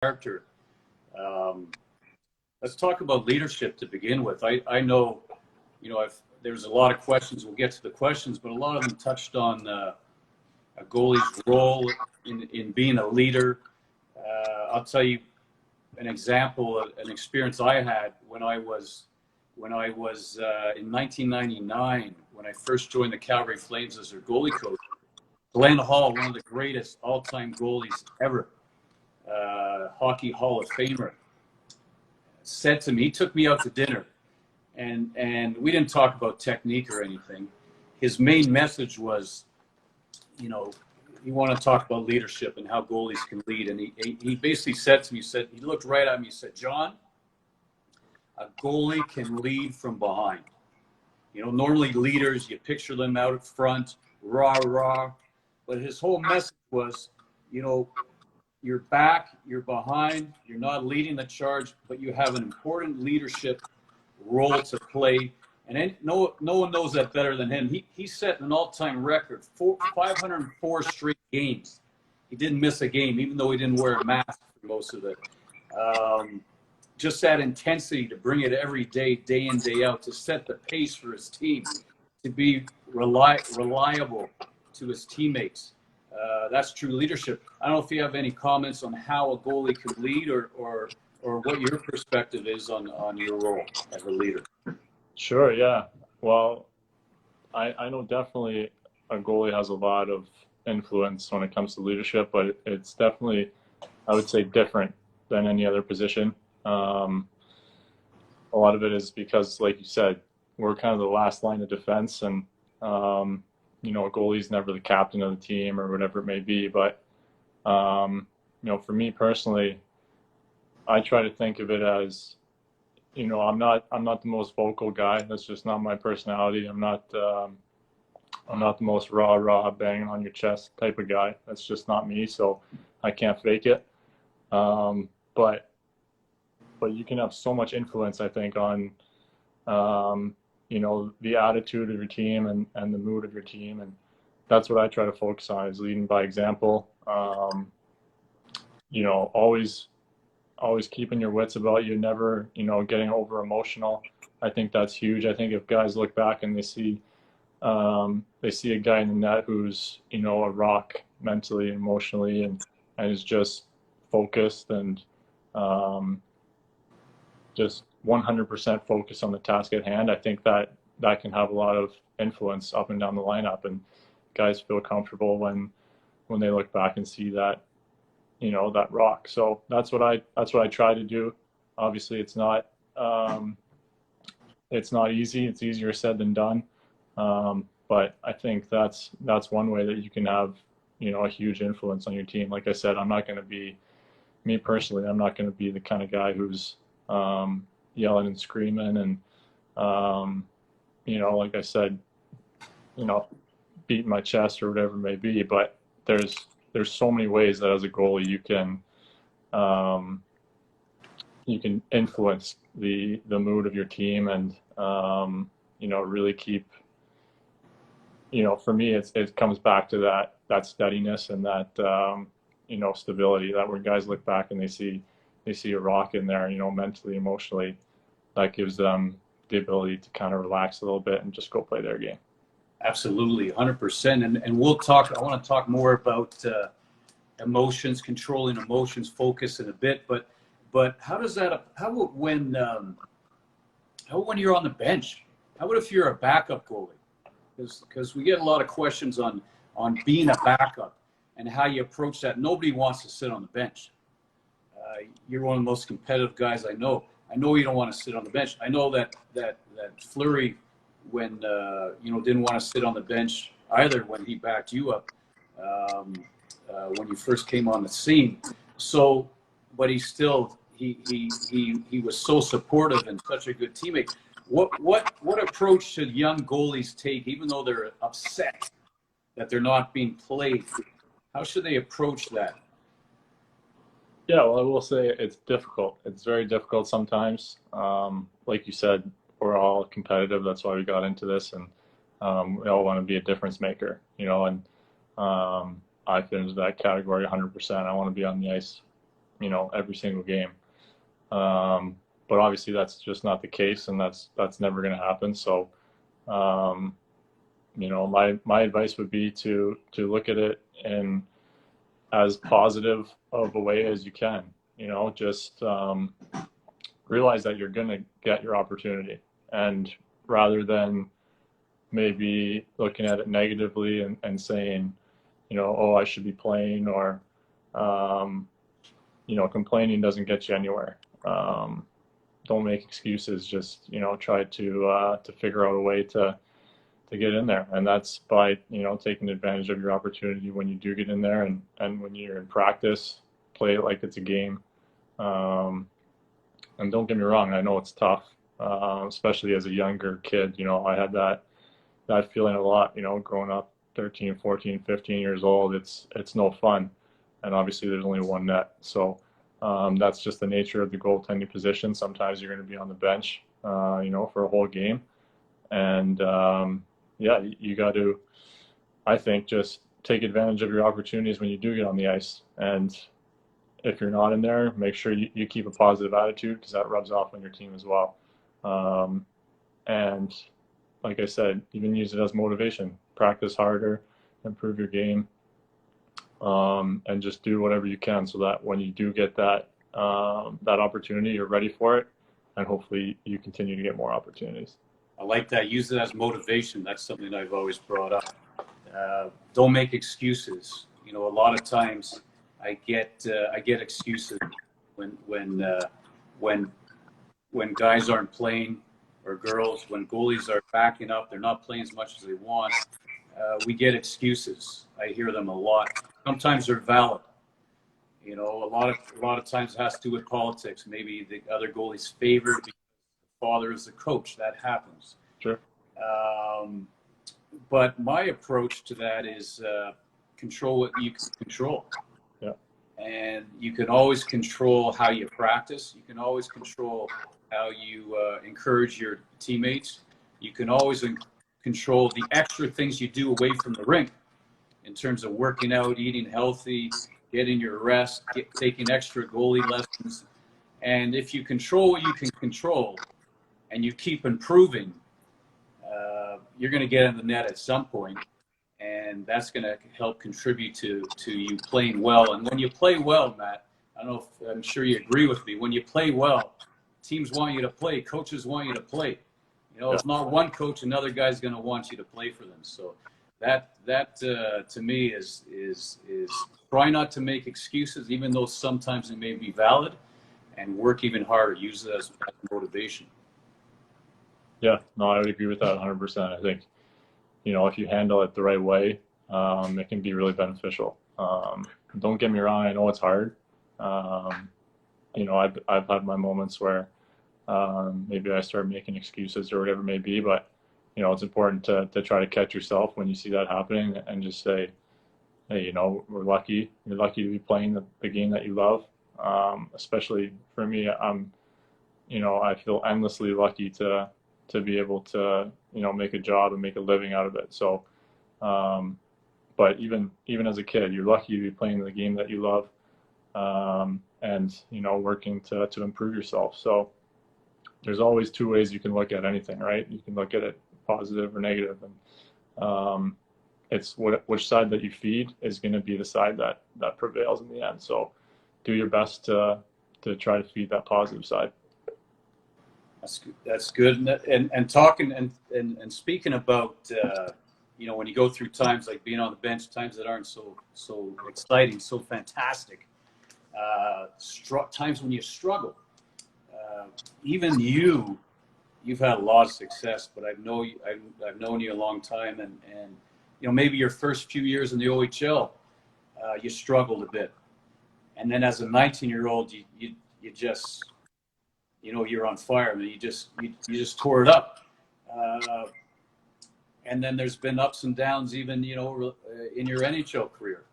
Character. Um, let's talk about leadership to begin with. I know, there's a lot of questions. We'll get to the questions, but a lot of them touched on a goalie's role in being a leader. I'll tell you an example, an experience I had when I was in 1999, when I first joined the Calgary Flames as their goalie coach. Glenn Hall, one of the greatest all-time goalies ever, Hockey Hall of Famer, said to me, he took me out to dinner, and we didn't talk about technique or anything. His main message was, he wanted to talk about leadership and how goalies can lead. And he basically said to me, he looked right at me, he said, John, a goalie can lead from behind. Normally leaders, you picture them out front, rah, rah. But his whole message was, you're back, you're behind, you're not leading the charge, but you have an important leadership role to play. And no one knows that better than him. He set an all-time record, 504 straight games. He didn't miss a game, even though he didn't wear a mask for most of it. Just that intensity to bring it every day, day in, day out, to set the pace for his team, to be reliable to his teammates. That's true leadership. I don't know if you have any comments on how a goalie can lead or what your perspective is on your role as a leader. Sure, yeah. Well, I know definitely a goalie has a lot of influence when it comes to leadership, but it's definitely, I would say, different than any other position. A lot of it is because, like you said, we're kind of the last line of defense, and a goalie's never the captain of the team or whatever it may be. But for me personally, I try to think of it as, I'm not the most vocal guy. That's just not my personality. I'm not the most rah banging on your chest type of guy. That's just not me. So I can't fake it. But you can have so much influence, I think, on the attitude of your team and the mood of your team. And that's what I try to focus on, is leading by example. Always keeping your wits about you, never, getting over emotional. I think that's huge. I think if guys look back and they see a guy in the net who's, a rock mentally, emotionally, and is just focused and just 100% focused on the task at hand, I think that can have a lot of influence up and down the lineup, and guys feel comfortable when they look back and see that, that rock. So that's what I try to do. Obviously it's not easy. It's easier said than done. But I think that's one way that you can have, a huge influence on your team. Like I said, I'm not going to be the kind of guy who's yelling and screaming and like I said, beating my chest or whatever it may be. But there's so many ways that as a goalie you can influence the mood of your team and really keep, for me it comes back to that steadiness and that stability, that when guys look back and they see a rock in there, mentally, emotionally, that gives them the ability to kind of relax a little bit and just go play their game. Absolutely, 100%. And I want to talk more about emotions, controlling emotions, focus in a bit. But how about when you're on the bench? How about if you're a backup goalie? Because we get a lot of questions on being a backup and how you approach that. Nobody wants to sit on the bench. You're one of the most competitive guys I know. I know you don't want to sit on the bench. I know that Fleury, when didn't want to sit on the bench either when he backed you up when you first came on the scene. So, but he was so supportive and such a good teammate. What approach should young goalies take, even though they're upset that they're not being played? How should they approach that? Yeah, well, I will say it's difficult. It's very difficult sometimes. Like you said, we're all competitive. That's why we got into this, and we all want to be a difference maker, and I fit into that category 100%. I want to be on the ice every single game. But obviously that's just not the case, and that's never going to happen. So, my advice would be to look at it in as positive of a way as you can. Just realize that you're going to get your opportunity, and rather than maybe looking at it negatively and saying, oh, I should be playing, or complaining doesn't get you anywhere. Don't make excuses. Just try to figure out a way to get in there, and that's by taking advantage of your opportunity when you do get in there, and when you're in practice, play it like it's a game. And don't get me wrong, I know it's tough, especially as a younger kid. I had that feeling a lot, growing up 13, 14, 15 years old. It's no fun, and obviously there's only one net, so that's just the nature of the goaltending position. Sometimes you're going to be on the bench, for a whole game, and you got to, I think, just take advantage of your opportunities when you do get on the ice. And if you're not in there, make sure you keep a positive attitude, because that rubs off on your team as well. And like I said, even use it as motivation. Practice harder, improve your game, and just do whatever you can so that when you do get that opportunity, you're ready for it, and hopefully you continue to get more opportunities. I like that. Use it as motivation. That's something I've always brought up. Don't make excuses. A lot of times I get excuses when guys aren't playing, or girls, when goalies are backing up, they're not playing as much as they want. We get excuses. I hear them a lot. Sometimes they're valid. A lot of times it has to do with politics. Maybe the other goalie's favored because the father is the coach. That happens. Sure. But my approach to that is control what you can control. Yeah. And you can always control how you practice. You can always control how you encourage your teammates. You can always control the extra things you do away from the rink, in terms of working out, eating healthy, getting your rest, taking extra goalie lessons. And if you control what you can control and you keep improving, you're going to get in the net at some point, and that's going to help contribute to you playing well. And when you play well, Matt, I'm sure you agree with me, when you play well, teams want you to play, coaches want you to play. If not one coach, another guy's going to want you to play for them. So that to me is try not to make excuses, even though sometimes it may be valid, and work even harder. Use it as motivation. Yeah, no, I would agree with that 100%. I think, if you handle it the right way, it can be really beneficial. Don't get me wrong, I know it's hard. I've had my moments where maybe I start making excuses or whatever it may be, but it's important to try to catch yourself when you see that happening, and just say, hey, we're lucky. You're lucky to be playing the game that you love. Especially for me, I feel endlessly lucky to be able to, make a job and make a living out of it. So, but even as a kid, you're lucky to be playing the game that you love, and, working to improve yourself. So there's always two ways you can look at anything, right? You can look at it positive or negative, and it's which side that you feed is going to be the side that prevails in the end. So do your best to try to feed that positive side. That's good. And talking and speaking about when you go through times like being on the bench, times that aren't so exciting, so fantastic, times when you struggle. Even you've had a lot of success, but I've known you a long time, and maybe your first few years in the OHL, you struggled a bit, and then as a 19-year-old, you just you're on fire. I mean, you just tore it up, and then there's been ups and downs, even in your NHL career.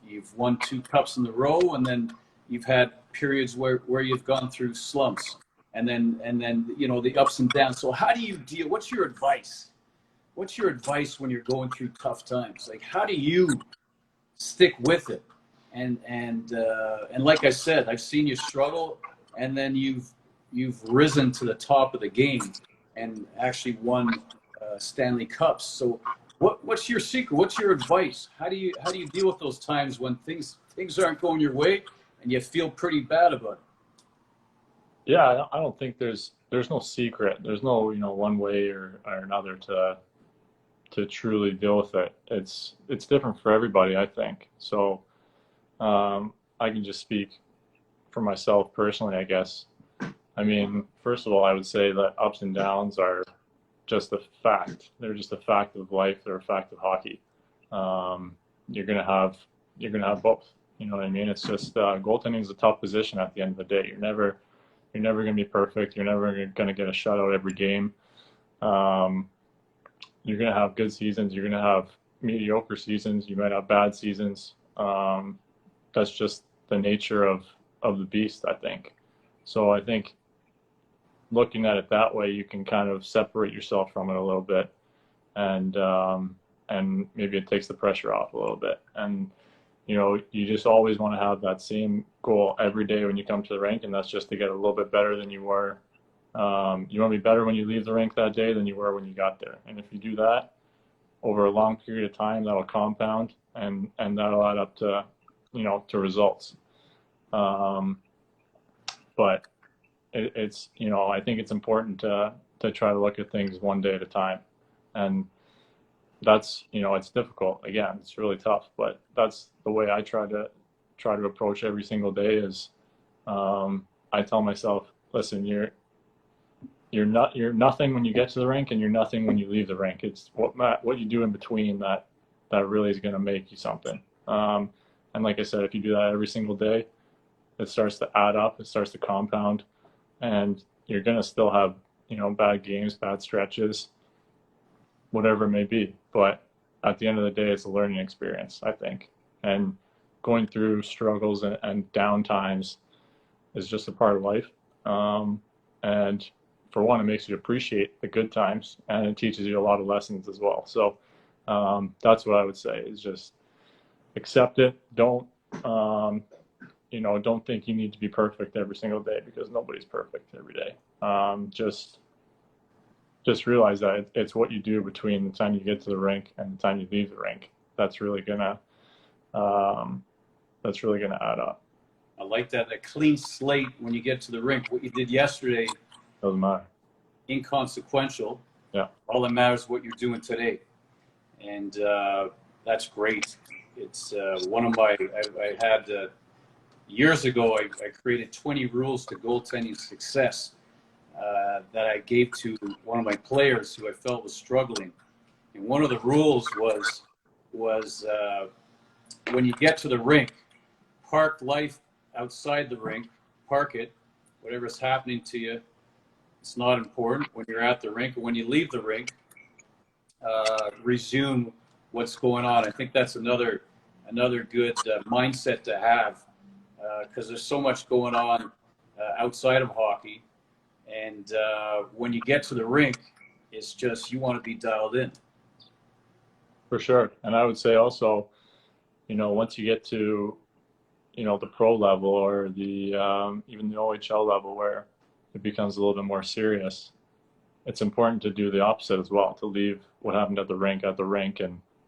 You've won 2 cups in a row, and then you've had periods where you've gone through slumps, and then the ups and downs. So how do you deal? What's your advice? What's your advice when you're going through tough times? Like, how do you stick with it and like I said, I've seen you struggle, and then you've risen to the top of the game and actually won Stanley Cups. So what's your secret? What's your advice? How do you deal with those times when things aren't going your way and you feel pretty bad about it? Yeah, I don't think there's no secret. There's no, one way or another to truly deal with it. It's different for everybody, I think. So I can just speak for myself personally, I guess. I mean, first of all, I would say that ups and downs are just a fact. They're just a fact of life. They're a fact of hockey. You're gonna have both. You know what I mean? It's just goaltending is a tough position at the end of the day. You're never gonna be perfect. You're never gonna get a shutout every game. You're gonna have good seasons. You're gonna have mediocre seasons. You might have bad seasons. That's just the nature of the beast, I think. So I think looking at it that way, you can kind of separate yourself from it a little bit, and maybe it takes the pressure off a little bit. And you just always want to have that same goal every day when you come to the rink, and that's just to get a little bit better than you were. You want to be better when you leave the rink that day than you were when you got there. And if you do that over a long period of time, that'll compound, and that'll add up to to results. But it's I think it's important to try to look at things one day at a time, and that's it's difficult. Again, it's really tough, but that's the way I try to approach every single day. Is I tell myself, listen, you're nothing when you get to the rink, and you're nothing when you leave the rink. It's what you do in between that really is going to make you something. And like I said, if you do that every single day, it starts to add up. It starts to compound, and you're going to still have bad games, bad stretches, whatever it may be. But at the end of the day, it's a learning experience, I think. And going through struggles and down times is just a part of life. And for one, it makes you appreciate the good times, and it teaches you a lot of lessons as well. So that's what I would say, is just accept it. Don't don't think you need to be perfect every single day, because nobody's perfect every day. Just realize that it's what you do between the time you get to the rink and the time you leave the rink that's really gonna add up. I like that, a clean slate when you get to the rink. What you did yesterday, Doesn't matter. inconsequential. Yeah. All that matters is what you're doing today, and that's great. It's one of my I had years ago. I created 20 rules to goaltending success that I gave to one of my players who I felt was struggling. And one of the rules was when you get to the rink, park life outside the rink, park it, whatever's happening to you, it's not important when you're at the rink. And when you leave the rink, resume what's going on. I think that's another good mindset to have, because there's so much going on outside of hockey. And when you get to the rink, it's just you want to be dialed in. For sure. And I would say also, once you get to, the pro level, or the even the OHL level, where it becomes a little bit more serious, it's important to do the opposite as well, to leave what happened at the rink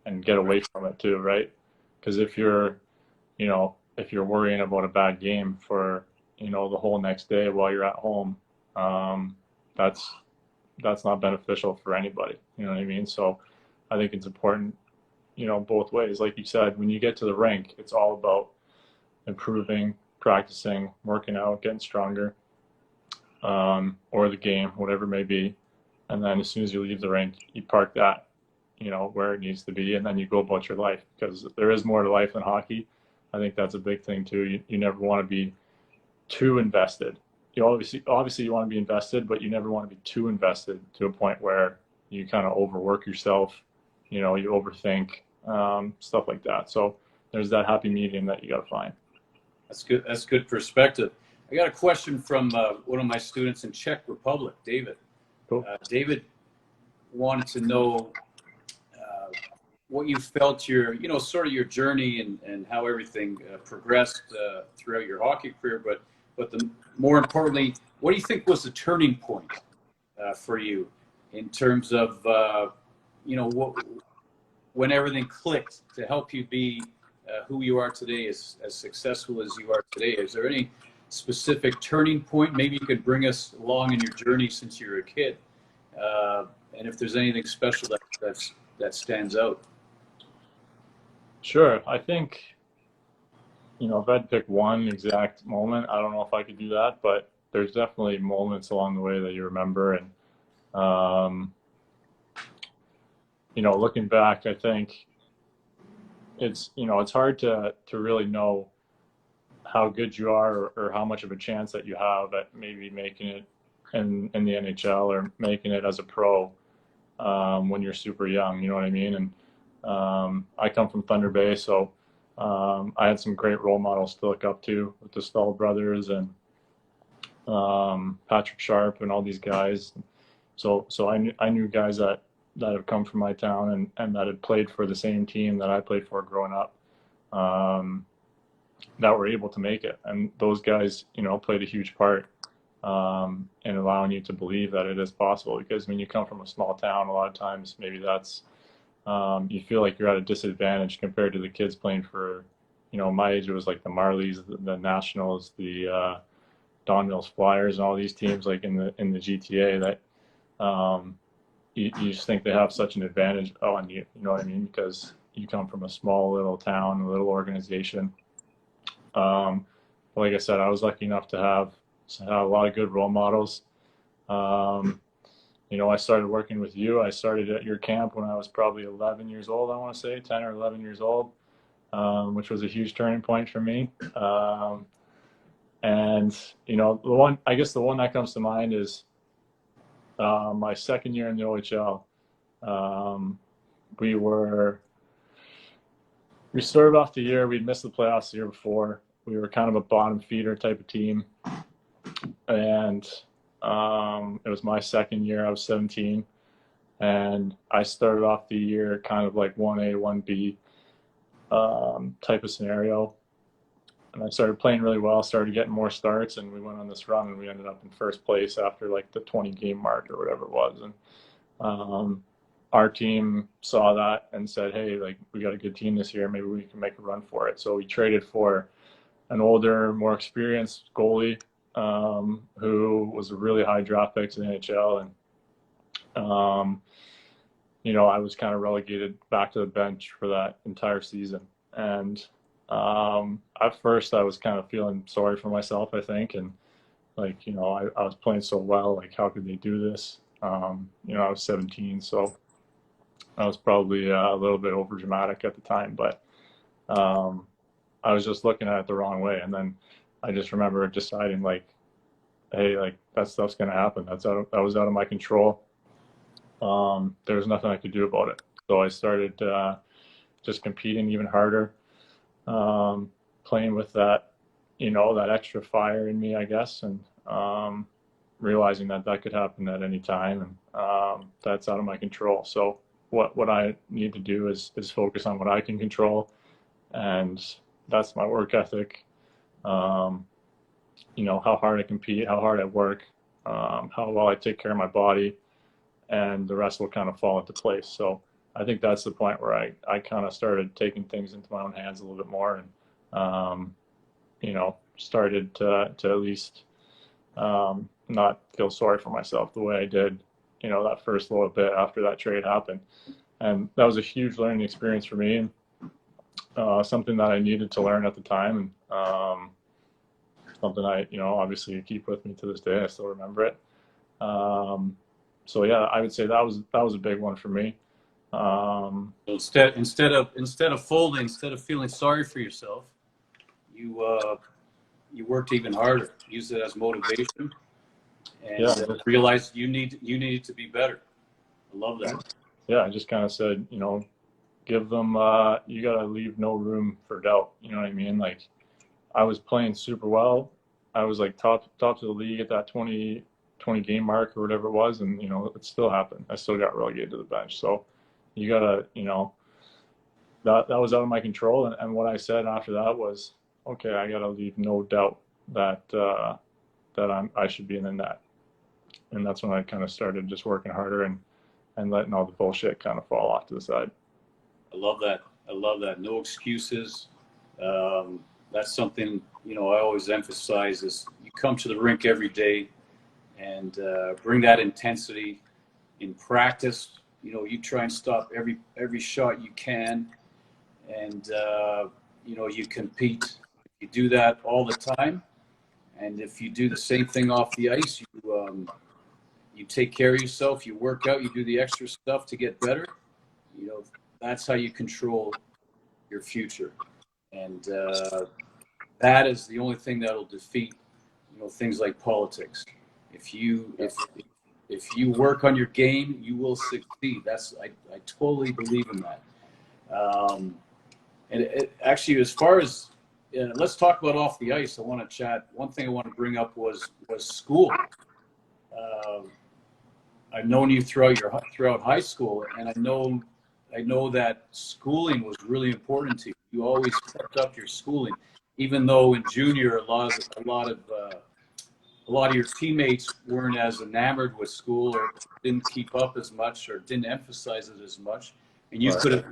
and get away from it too, right? Because if you're worrying about a bad game for, the whole next day while you're at home, that's not beneficial for anybody. You know what I mean? So I think it's important, both ways. Like you said, when you get to the rink, it's all about improving, practicing, working out, getting stronger, or the game, whatever it may be. And then as soon as you leave the rink, you park that, where it needs to be, and then you go about your life, because there is more to life than hockey. I think that's a big thing too. You never want to be too invested. You obviously you want to be invested, but you never want to be too invested to a point where you kind of overwork yourself, you overthink, stuff like that. So there's that happy medium that you got to find. That's good. That's good perspective. I got a question from one of my students in Czech Republic, David. Cool. David wanted to know what you felt your, sort of your journey and how everything progressed throughout your hockey career, but more importantly, what do you think was the turning point for you in terms of, when everything clicked to help you be who you are today, as successful as you are today? Is there any specific turning point? Maybe you could bring us along in your journey since you were a kid, and if there's anything special that stands out. Sure. I think, if I'd pick one exact moment, I don't know if I could do that, but there's definitely moments along the way that you remember. And, looking back, I think it's hard to really know how good you are, or how much of a chance that you have at maybe making it in the NHL, or making it as a pro, when you're super young, you know what I mean? And I come from Thunder Bay, so I had some great role models to look up to, with the Stahl brothers and Patrick Sharp and all these guys. So I knew guys that have come from my town and that had played for the same team that I played for growing up, that were able to make it. And those guys, played a huge part in allowing you to believe that it is possible. Because when you come from a small town, a lot of times maybe that's, you feel like you're at a disadvantage compared to the kids playing for, my age. It was like the Marlies, the Nationals, the Don Mills Flyers, and all these teams like in the GTA that you just think they have such an advantage on you. You know what I mean? Because you come from a small little town, a little organization. Like I said, I was lucky enough to have a lot of good role models. I started working with you. I started at your camp when I was probably 11 years old, I want to say, 10 or 11 years old, which was a huge turning point for me. And, the one that comes to mind is my second year in the OHL. We started off the year, we'd missed the playoffs the year before. We were kind of a bottom feeder type of team. And it was my second year. I was 17, and I started off the year kind of like 1A, 1B type of scenario. And I started playing really well, started getting more starts, and we went on this run, and we ended up in first place after like the 20 game mark or whatever it was. And our team saw that and said, hey, like, we got a good team this year. Maybe we can make a run for it. So we traded for an older, more experienced goalie, who was a really high draft pick in the NHL. And, I was kind of relegated back to the bench for that entire season. And at first I was kind of feeling sorry for myself, I think. And like, I was playing so well, like, how could they do this? I was 17, so I was probably a little bit over dramatic at the time, but I was just looking at it the wrong way. And then I just remember deciding, like, hey, like, that stuff's going to happen. That was out of my control. There was nothing I could do about it. So I started just competing even harder, playing with that, that extra fire in me, I guess, and realizing that could happen at any time, and that's out of my control. So what I need to do is focus on what I can control, and that's my work ethic. How hard I compete, how hard I work, how well I take care of my body, and the rest will kind of fall into place. So I think that's the point where I kind of started taking things into my own hands a little bit more, and started to at least not feel sorry for myself the way I did, that first little bit after that trade happened. And that was a huge learning experience for me, and something that I needed to learn at the time, and something I, obviously keep with me to this day. I still remember it. So yeah, I would say that was a big one for me. So instead of folding, instead of feeling sorry for yourself, you worked even harder. Used it as motivation, and realized you needed to be better. I love that. Yeah, I just kind of said, give them. You got to leave no room for doubt. You know what I mean? Like, I was playing super well. I was like top of the league at that 20 game mark or whatever it was, and it still happened. I still got relegated to the bench. So you gotta that was out of my control. And what I said after that was, okay, I got to leave no doubt that I should be in the net. And that's when I kind of started just working harder and letting all the bullshit kind of fall off to the side. I love that. I love that. No excuses. That's something, you know, I always emphasize is you come to the rink every day and bring that intensity in practice. You know, you try and stop every shot you can, and you know, you compete. You do that all the time, and if you do the same thing off the ice, you take care of yourself. You work out. You do the extra stuff to get better. You know, that's how you control your future, and that is the only thing that'll defeat, you know, things like politics. If you work on your game, you will succeed. I totally believe in that. And actually, as far as let's talk about off the ice. I want to chat. One thing I want to bring up was school. I've known you throughout high school, and I know that schooling was really important to you. You always kept up your schooling, even though in junior a lot of your teammates weren't as enamored with school or didn't keep up as much or didn't emphasize it as much, and you could have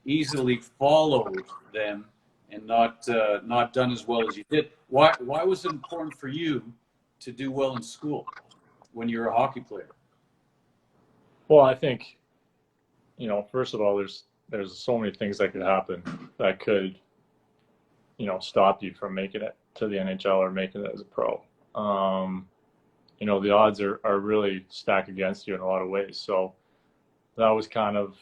easily followed them and not done as well as you did. Why was it important for you to do well in school when you're a hockey player? Well, I think, you know, first of all, there's so many things that could happen that could, you know, stop you from making it to the NHL or making it as a pro. You know, the odds are really stacked against you in a lot of ways. So that was kind of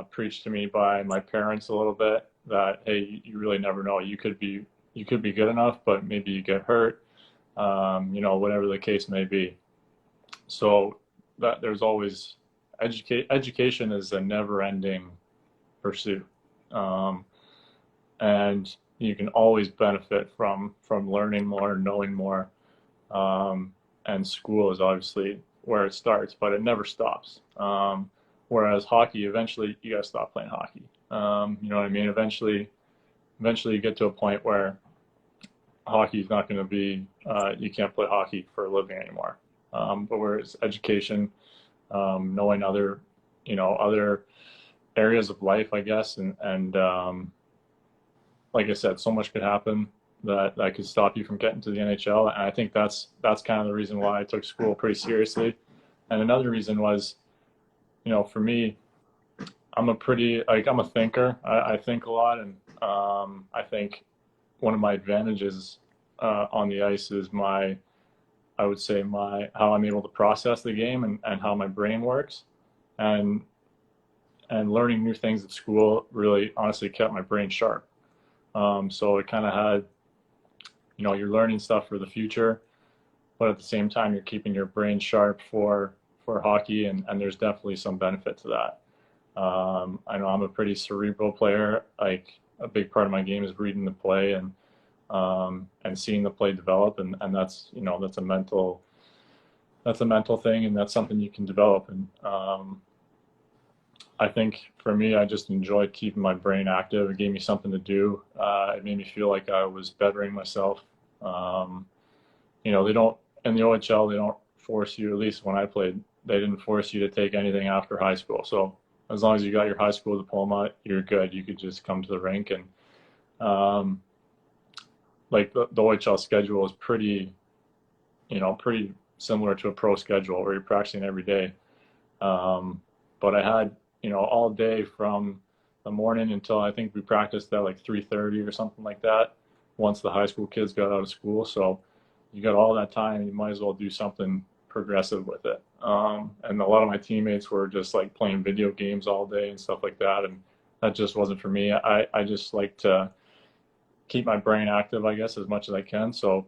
preached to me by my parents a little bit, that, hey, you really never know. You could be good enough, but maybe you get hurt, you know, whatever the case may be. So that there's always education is a never-ending pursuit, and you can always benefit from learning more, knowing more, and school is obviously where it starts, but it never stops. Whereas hockey, eventually you got to stop playing hockey. You know what I mean? Eventually you get to a point where hockey is not going to be, you can't play hockey for a living anymore. But whereas education, knowing other areas of life, I guess, and like I said, so much could happen that could stop you from getting to the NHL. And I think that's kind of the reason why I took school pretty seriously. And another reason was, you know, for me, I'm a thinker. I think a lot, and I think one of my advantages on the ice is I would say how I'm able to process the game and how my brain works, and learning new things at school really honestly kept my brain sharp. So it kind of had, you know, you're learning stuff for the future, but at the same time you're keeping your brain sharp for hockey, and there's definitely some benefit to that. I know I'm a pretty cerebral player. Like, a big part of my game is reading the play and seeing the play develop, and that's, you know, that's a mental thing, and that's something you can develop. And I think for me, I just enjoyed keeping my brain active. It gave me something to do. It made me feel like I was bettering myself. You know, in the OHL, they don't force you, at least when I played, they didn't force you to take anything after high school. So as long as you got your high school diploma, you're good. You could just come to the rink. And like the OHL schedule is pretty similar to a pro schedule where you're practicing every day. But I had, you know, all day from the morning until I think we practiced at like 3:30 or something like that, once the high school kids got out of school. So you got all that time, you might as well do something progressive with it. And a lot of my teammates were just like playing video games all day and stuff like that, and that just wasn't for me. I just like to keep my brain active, I guess, as much as I can. So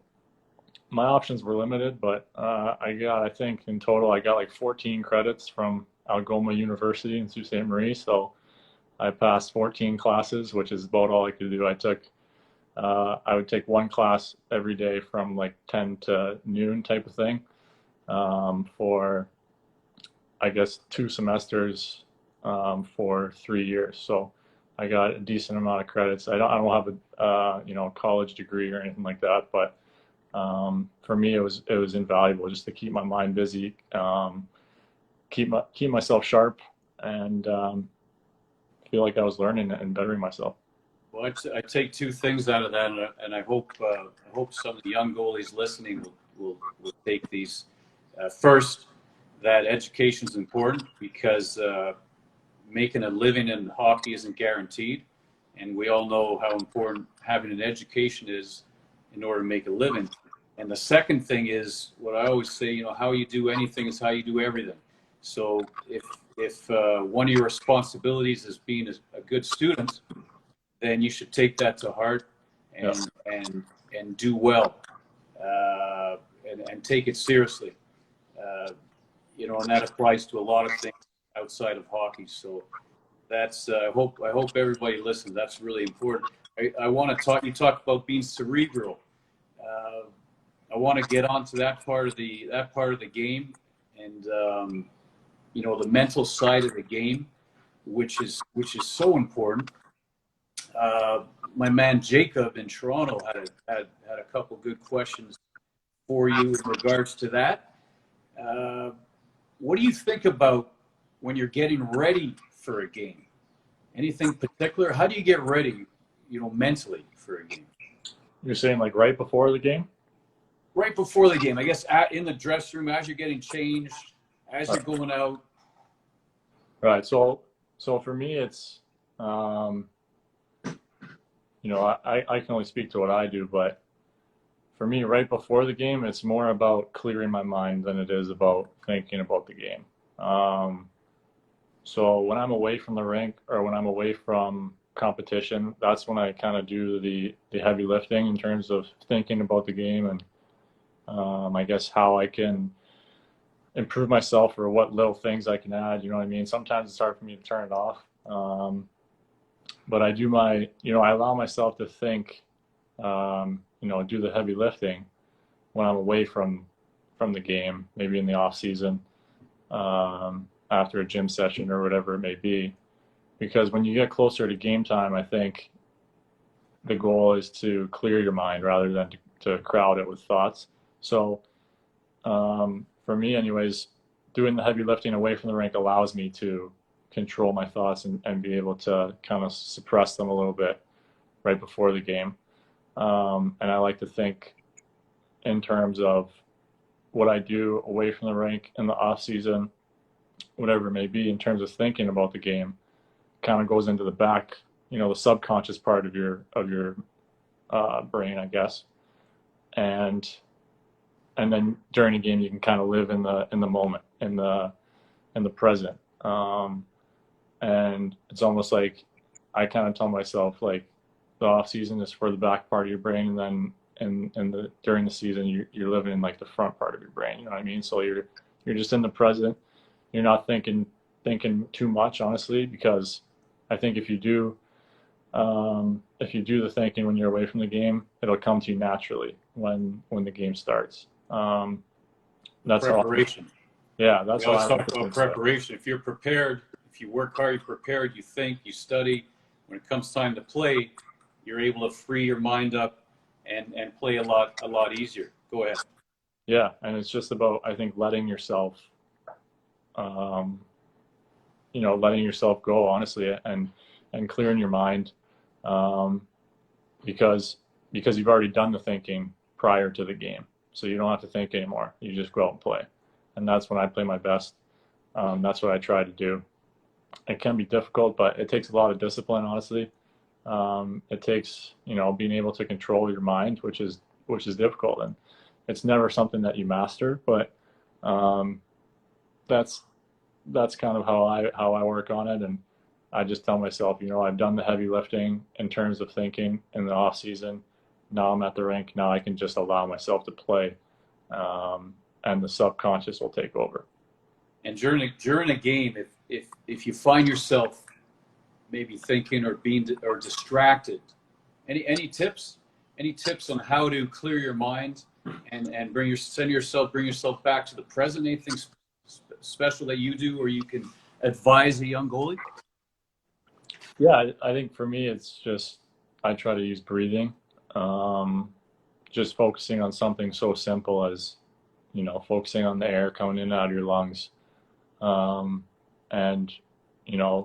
my options were limited, but I think in total I got like 14 credits from Algoma University in Sault Ste. Marie. So I passed 14 classes, which is about all I could do. I would take one class every day from like 10 to noon type of thing, for, I guess, 2 semesters for 3 years. So I got a decent amount of credits. I don't have a college degree or anything like that, but for me, it was invaluable just to keep my mind busy, keep myself sharp, and feel like I was learning and bettering myself. Well, I take two things out of that, and I hope some of the young goalies listening will take these. First, that education is important because making a living in hockey isn't guaranteed, and we all know how important having an education is in order to make a living. And the second thing is what I always say, how you do anything is how you do everything. So if one of your responsibilities is being a good student, then you should take that to heart and do well, and take it seriously. And that applies to a lot of things outside of hockey. So that's I hope everybody listens. That's really important. I want to talk. You talked about being cerebral. I want to get onto that part of the game, and the mental side of the game, which is so important. My man Jacob in Toronto had a couple good questions for you in regards to that. What do you think about when you're getting ready for a game? Anything particular? How do you get ready, mentally for a game? You're saying like right before the game? Right before the game, I guess, in the dressing room, as you're getting changed, as you're going out. Right. So for me, it's, I can only speak to what I do, but for me, right before the game, it's more about clearing my mind than it is about thinking about the game. So when I'm away from the rink or when I'm away from competition, that's when I kind of do the heavy lifting in terms of thinking about the game and I guess how I can improve myself or what little things I can add. You know what I mean? Sometimes it's hard for me to turn it off. But I do I allow myself to think, do the heavy lifting when I'm away from the game, maybe in the off season, after a gym session or whatever it may be. Because when you get closer to game time, I think the goal is to clear your mind rather than to crowd it with thoughts. So for me anyways, doing the heavy lifting away from the rink allows me to control my thoughts and be able to kind of suppress them a little bit right before the game. And I like to think in terms of what I do away from the rink in the off season, whatever it may be, in terms of thinking about the game, kind of goes into the back, the subconscious part of your brain, I guess. And then during a game, you can kind of live in the moment, in the present. And it's almost like I kind of tell myself like the off season is for the back part of your brain, and then during the season you're living in like the front part of your brain. You know what I mean? So you're just in the present. You're not thinking too much, honestly, because I think if you do the thinking when you're away from the game, it'll come to you naturally when the game starts. That's preparation. That's we always how I talk about preparation. If you're prepared, if you work hard, you're prepared, you think, you study. When it comes time to play, you're able to free your mind up and play a lot easier. Go ahead. Yeah, and it's just about, I think, letting yourself go, honestly, and clearing your mind, because you've already done the thinking prior to the game, so you don't have to think anymore. You just go out and play, and that's when I play my best. That's what I try to do. It can be difficult, but it takes a lot of discipline, honestly. It takes being able to control your mind, which is difficult, and it's never something that you master, but that's kind of how I work on it. And I just tell myself, I've done the heavy lifting in terms of thinking in the off season. Now I'm at the rink. Now I can just allow myself to play, and the subconscious will take over. And during a game, if you find yourself maybe thinking or being distracted, any tips on how to clear your mind and bring yourself back to the present? Anything special that you do, or you can advise a young goalie? Yeah, I think for me, it's just I try to use breathing, just focusing on something so simple as, focusing on the air coming in and out of your lungs. And,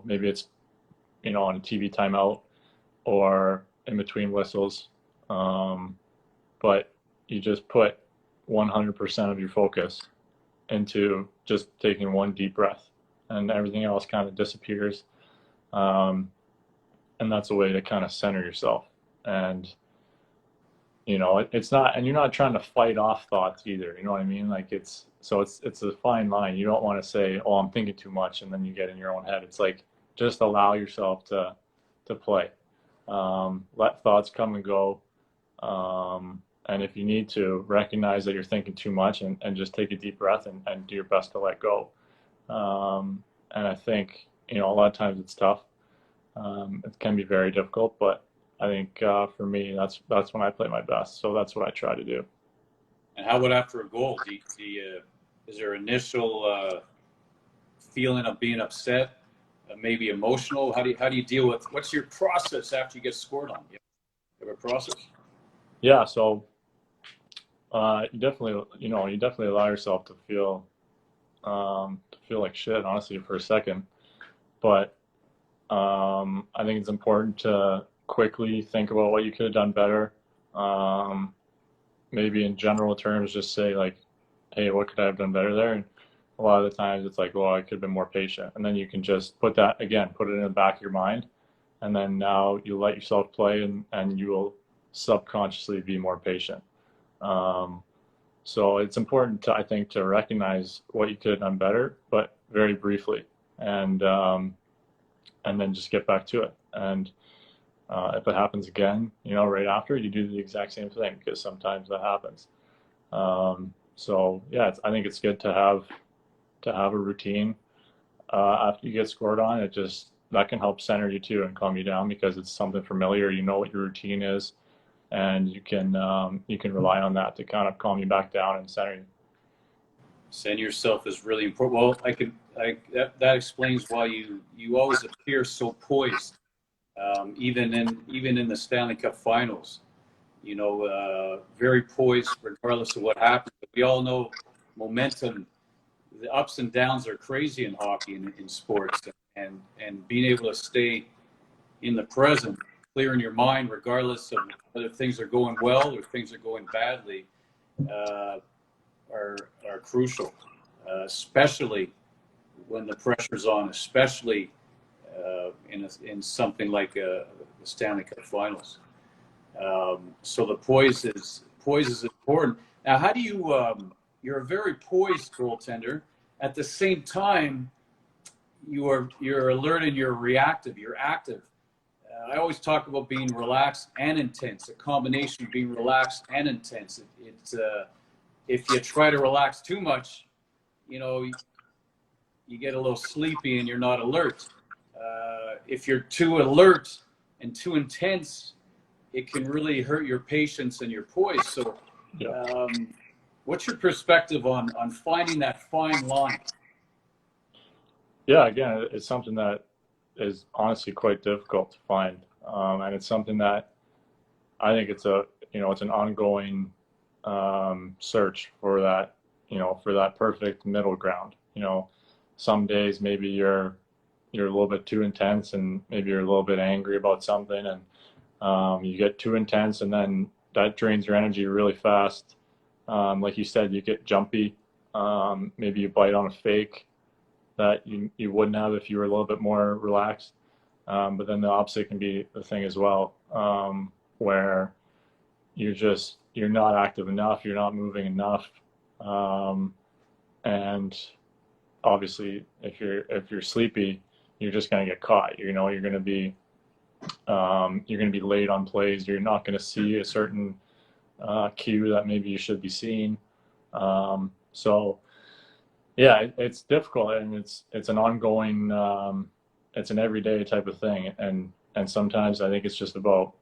maybe it's, on a TV timeout or in between whistles. But you just put 100% of your focus into just taking one deep breath, and everything else kind of disappears. And that's a way to kind of center yourself. And, it's not, and you're not trying to fight off thoughts either. You know what I mean? Like it's a fine line. You don't want to say, oh, I'm thinking too much, and then you get in your own head. It's like, just allow yourself to play. Let thoughts come and go. And if you need to, recognize that you're thinking too much, and just take a deep breath and do your best to let go. And I think, a lot of times it's tough. It can be very difficult, but I think for me, that's when I play my best. So that's what I try to do. And how about after a goal? Is there initial feeling of being upset, maybe emotional? How do you deal with? What's your process after you get scored on? You have a process? Yeah. So you definitely allow yourself to feel like shit, honestly, for a second. But I think it's important to quickly think about what you could have done better. Maybe in general terms, just say like, hey, what could I have done better there? And a lot of the times it's like, well, I could have been more patient. And then you can just put it in the back of your mind. And then now you let yourself play, and you will subconsciously be more patient. So it's important I think, to recognize what you could have done better, but very briefly. And then just get back to it. And if it happens again, right after, you do the exact same thing, because sometimes that happens. So yeah, I think it's good to have a routine after you get scored on. That can help center you too and calm you down, because it's something familiar. You know what your routine is, and you can rely on that to kind of calm you back down and center you. Center yourself is really important. Well, that explains why you always appear so poised, even in the Stanley Cup Finals. Very poised regardless of what happens. But we all know momentum. The ups and downs are crazy in hockey and in sports, and being able to stay in the present, clear in your mind, regardless of whether things are going well or things are going badly, are crucial, especially when the pressure's on, especially in something like the Stanley Cup Finals. So the poise is important. Now, how do you? You're a very poised goaltender. At the same time, you're alert and you're reactive. You're active. I always talk about being relaxed and intense. A combination of being relaxed and intense. If you try to relax too much, you get a little sleepy and you're not alert. If you're too alert and too intense, it can really hurt your patience and your poise. So, what's your perspective on finding that fine line? Yeah, again, it's something that is honestly quite difficult to find, and it's something that I think it's an ongoing search for that perfect middle ground. Some days maybe you're a little bit too intense, and maybe you're a little bit angry about something, and you get too intense, and then that drains your energy really fast. Like you said, you get jumpy. Maybe you bite on a fake that you wouldn't have if you were a little bit more relaxed. But then the opposite can be the thing as well, where you're not active enough, you're not moving enough, and obviously if you're sleepy, you're just going to get caught. You're going to be late on plays. You're not going to see a certain cue that maybe you should be seeing. So yeah, it's difficult, and it's an ongoing, it's an everyday type of thing, and sometimes I think it's just about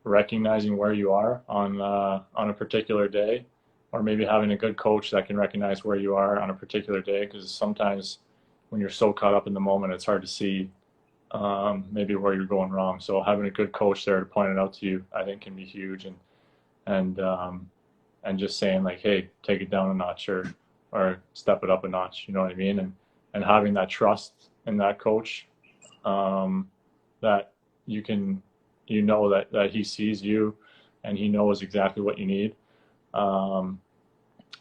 recognizing where you are on a particular day, or maybe having a good coach that can recognize where you are on a particular day, because sometimes you're so caught up in the moment, it's hard to see maybe where you're going wrong. So having a good coach there to point it out to you, I think, can be huge. And and just saying like, hey, take it down a notch, or step it up a notch. You know what I mean? And having that trust in that coach, that you can, that he sees you and he knows exactly what you need.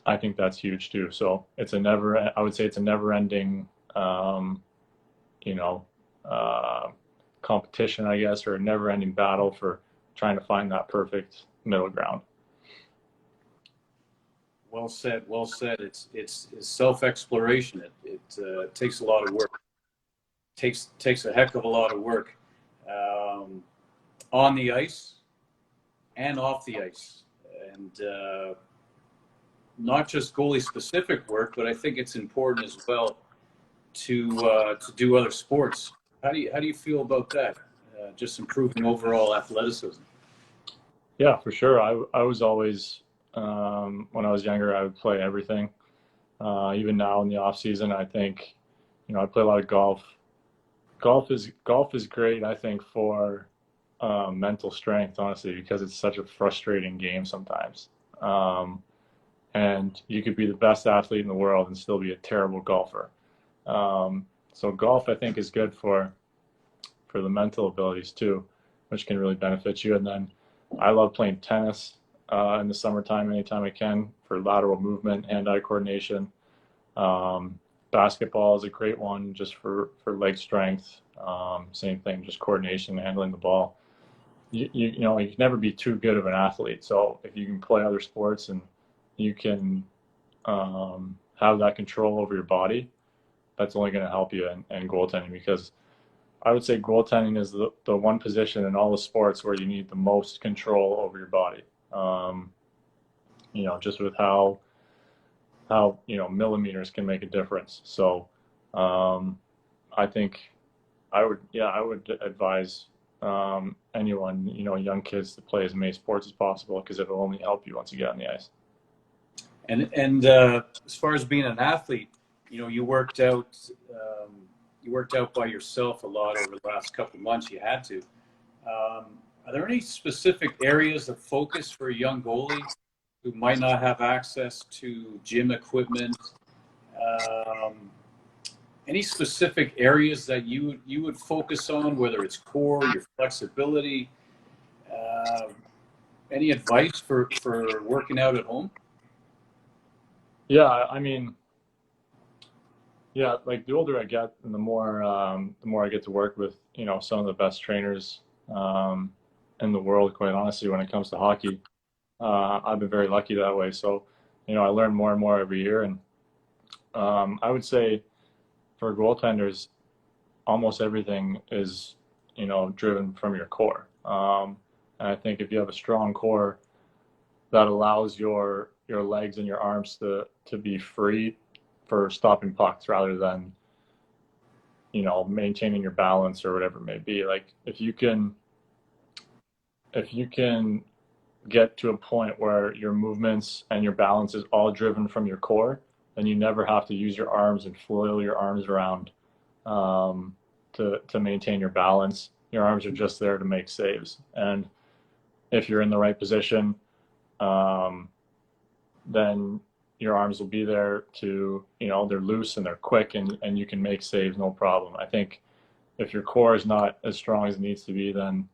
I think that's huge too. So I would say it's a never ending, you know, competition, I guess, or a never ending battle for trying to find that perfect middle ground. Well said. Well said. It's self-exploration. It takes a lot of work. Takes a heck of a lot of work, on the ice and off the ice, and not just goalie specific work, but I think it's important as well to do other sports. How do you feel about that? Just improving overall athleticism. Yeah, for sure. I was always, when I was younger, I would play everything. Even now in the off season, I think, I play a lot of golf. Golf is great, I think, for mental strength, honestly, because it's such a frustrating game sometimes. And you could be the best athlete in the world and still be a terrible golfer. So golf, I think, is good for the mental abilities too, which can really benefit you. And then I love playing tennis in the summertime, anytime I can, for lateral movement, hand-eye coordination. Basketball is a great one just for leg strength. Same thing, just coordination, handling the ball. You can never be too good of an athlete. So if you can play other sports and you can have that control over your body, that's only going to help you in goaltending, because I would say goaltending is the one position in all the sports where you need the most control over your body. Just with how millimeters can make a difference. So I think I would advise anyone, young kids, to play as many sports as possible, because it'll only help you once you get on the ice. And as far as being an athlete, you worked out by yourself a lot over the last couple of months. You had to. Are there any specific areas of focus for a young goalie who might not have access to gym equipment? Any specific areas that you would focus on, whether it's core, your flexibility? Any advice for working out at home? Yeah, I mean, yeah, like the older I get, and the more I get to work with, some of the best trainers in the world, quite honestly, when it comes to hockey. I've been very lucky that way. So, I learn more and more every year. And I would say for goaltenders, almost everything is, driven from your core. And I think if you have a strong core that allows your legs and your arms to be free for stopping pucks rather than, maintaining your balance or whatever it may be. Like if you can get to a point where your movements and your balance is all driven from your core, then you never have to use your arms and flail your arms around to maintain your balance. Your arms are just there to make saves. And if you're in the right position, then your arms will be there to, they're loose and they're quick, and you can make saves no problem. I think if your core is not as strong as it needs to be, then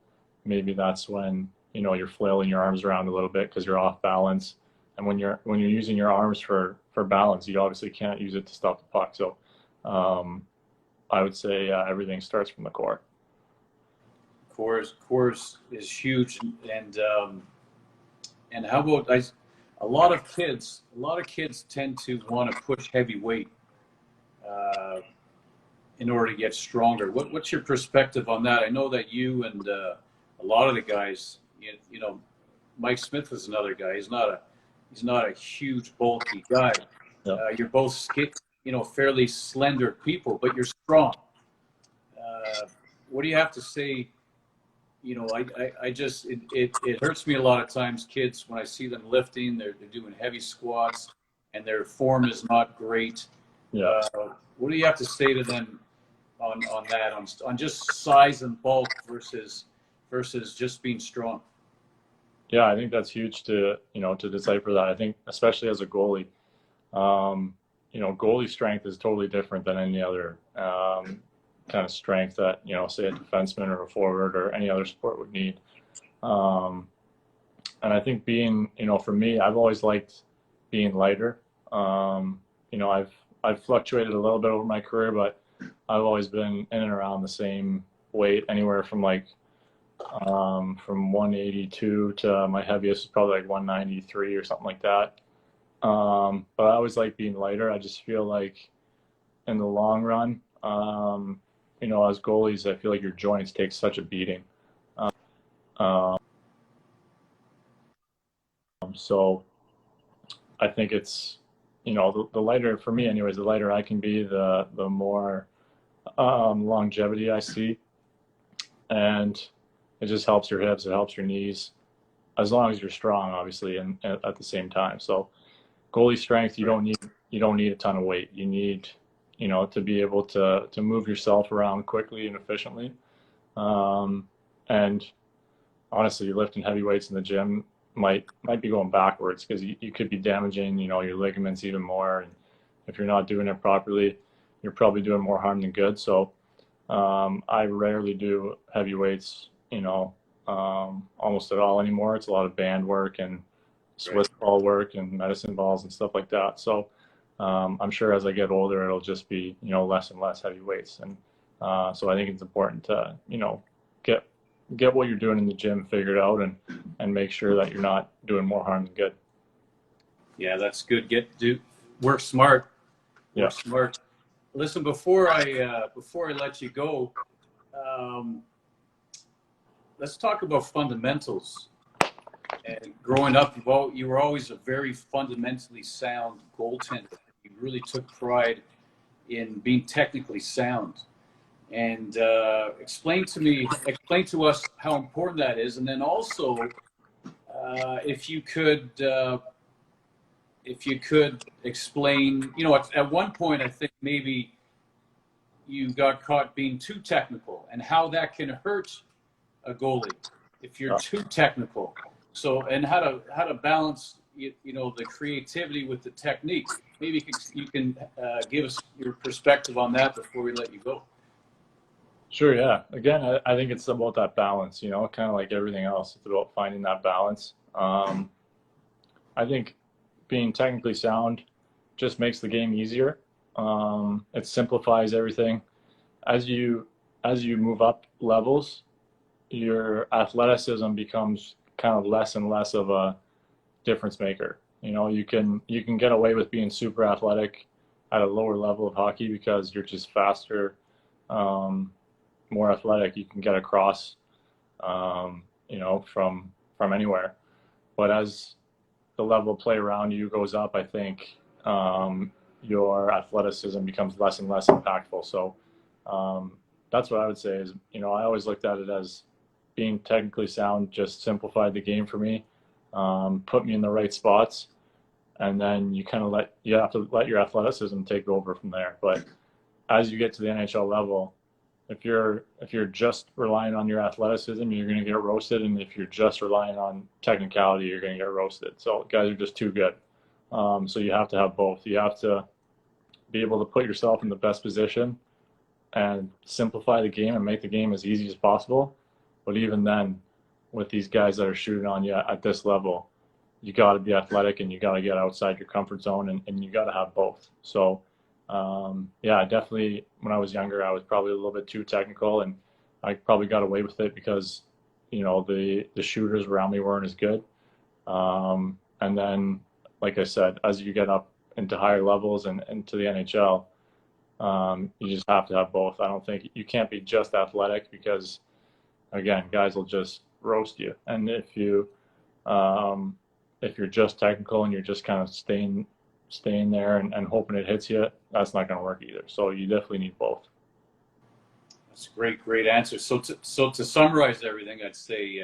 maybe that's when, you're flailing your arms around a little bit because you're off balance. And when you're using your arms for balance, you obviously can't use it to stop the puck. So I would say everything starts from the core. Core is huge, and how about a lot of kids tend to want to push heavy weight in order to get stronger. What's your perspective on that? I know that you and a lot of the guys, Mike Smith is another guy. He's not a huge bulky guy. Yeah. You're both fairly slender people, but you're strong. What do you have to say? It hurts me a lot of times, kids, when I see them lifting, they're doing heavy squats and their form is not great. Yeah. What do you have to say to them on that, on just size and bulk versus just being strong? Yeah, I think that's huge to, to decipher that. I think especially as a goalie, goalie strength is totally different than any other kind of strength that, say a defenseman or a forward or any other sport would need. Um, and I think being, for me, I've always liked being lighter. I've fluctuated a little bit over my career, but I've always been in and around the same weight, anywhere from from 182 to my heaviest is probably like 193 or something like that. But I always like being lighter. I just feel like in the long run, as goalies, I feel like your joints take such a beating. Um, so I think it's, the lighter, for me anyways, the lighter I can be, the more longevity I see. And it just helps your hips, it helps your knees, as long as you're strong, obviously, and at the same time. So goalie strength, you don't need a ton of weight. You need, to be able to move yourself around quickly and efficiently. And honestly, lifting heavy weights in the gym might be going backwards, because you could be damaging, your ligaments even more. And if you're not doing it properly, you're probably doing more harm than good. So I rarely do heavy weights, almost at all anymore. It's a lot of band work and Swiss ball work and medicine balls and stuff like that. So I'm sure as I get older, it'll just be, less and less heavy weights. And so I think it's important to, get what you're doing in the gym figured out, and make sure that you're not doing more harm than good. Yeah, that's good. Work smart. Yeah. Smart. Listen, before I let you go, let's talk about fundamentals. And growing up, you were always a very fundamentally sound goaltender. You really took pride in being technically sound. And explain to us how important that is, and then also if you could explain. At one point, I think maybe you got caught being too technical, and how that can hurt a goalie if you're too technical. So, and how to balance the creativity with the technique. Maybe you can give us your perspective on that before we let you go. Sure, yeah. Again, I think it's about that balance, kind of like everything else. It's about finding that balance. I think being technically sound just makes the game easier. It simplifies everything. As you move up levels, your athleticism becomes kind of less and less of a difference maker. You can get away with being super athletic at a lower level of hockey because you're just faster, more athletic. You can get across, from anywhere. But as the level of play around you goes up, I think your athleticism becomes less and less impactful. So that's what I would say is, I always looked at it as being technically sound just simplified the game for me, put me in the right spots, and then you have to let your athleticism take over from there. But as you get to the NHL level, if you're just relying on your athleticism, you're going to get roasted, and if you're just relying on technicality, you're going to get roasted. So guys are just too good. So you have to have both. You have to be able to put yourself in the best position and simplify the game and make the game as easy as possible. But even then, with these guys that are shooting on you at this level, you got to be athletic, and you got to get outside your comfort zone, and you got to have both. So definitely when I was younger, I was probably a little bit too technical, and I probably got away with it because, the shooters around me weren't as good. And then, like I said, as you get up into higher levels and into the NHL, you just have to have both. I don't think you can't be just athletic, because again, guys will just roast you. And if you're just technical and you're just kind of staying there and hoping it hits you, that's not going to work either. So you definitely need both. That's a great answer. So to summarize everything, I'd say,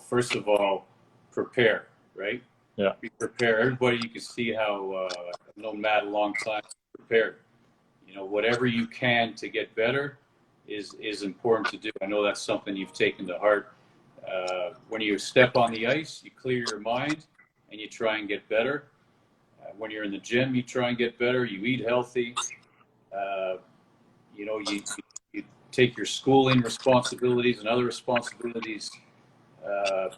first of all, prepare, right? Yeah. Be prepared. Everybody, you can see how I've known Matt a long time. Prepared. You know, whatever you can to get better is important to do. I know that's something you've taken to heart. When you step on the ice, you clear your mind and you try and get better. When you're in the gym, you try and get better. You eat healthy. Uh, you know, you take your schooling responsibilities and other responsibilities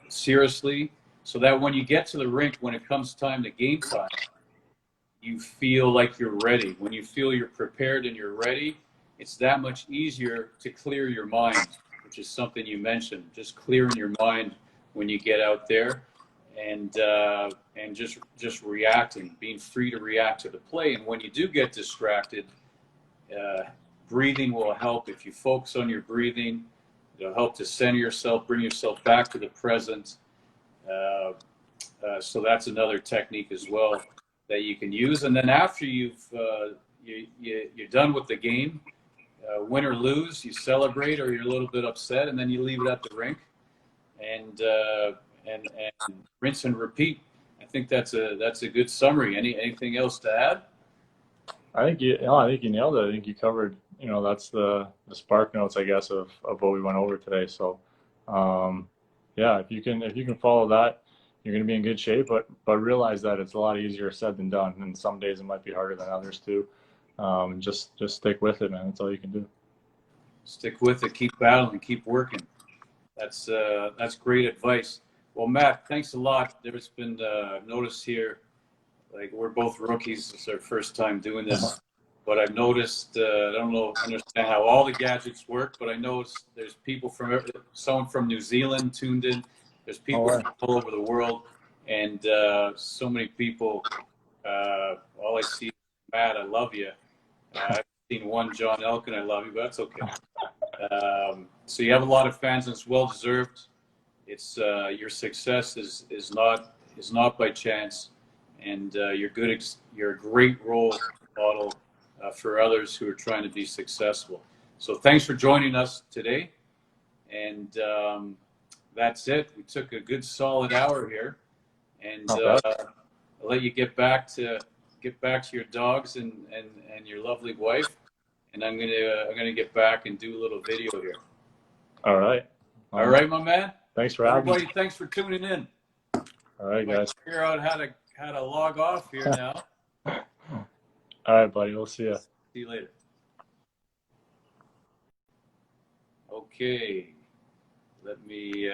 seriously, so that when you get to the rink, when it comes time to game time, you feel like you're ready. When you feel you're prepared and you're ready, it's that much easier to clear your mind, which is something you mentioned. Just clearing your mind when you get out there, and just reacting, being free to react to the play. And when you do get distracted, uh, breathing will help. If you focus on your breathing, it'll help to center yourself, bring yourself back to the present. Uh, so that's another technique as well that you can use. And then after you're done with the game, win or lose, you celebrate or you're a little bit upset, and then you leave it at the rink and rinse and repeat. I think that's a good summary. Anything else to add? I think you nailed it. I think you covered, that's the spark notes, I guess, of what we went over today. So, yeah, if you can follow that, you're going to be in good shape. But realize that it's a lot easier said than done, and some days it might be harder than others too. Just stick with it, man. That's all you can do. Stick with it. Keep battling. Keep working. That's great advice. Well, Matt, thanks a lot. There's been notice here, like we're both rookies. It's our first time doing this, but I've noticed. I don't understand how all the gadgets work, but I noticed there's people someone from New Zealand tuned in. There's people from all over the world, and so many people. All I see is Matt, I love you. I've seen one John Elkin, I love you, but that's okay. So you have a lot of fans, and it's well deserved. It's your success is not by chance, and you're a great role model for others who are trying to be successful. So thanks for joining us today, and that's it. We took a good solid hour here, and I'll let you get back to your dogs and your lovely wife, and I'm gonna get back and do a little video here. All right. All right, my man. Thanks for having me. Everybody, thanks for tuning in. All right, guys. Figure out how to log off here now. All right, buddy. We'll see you. See you later. Okay. Let me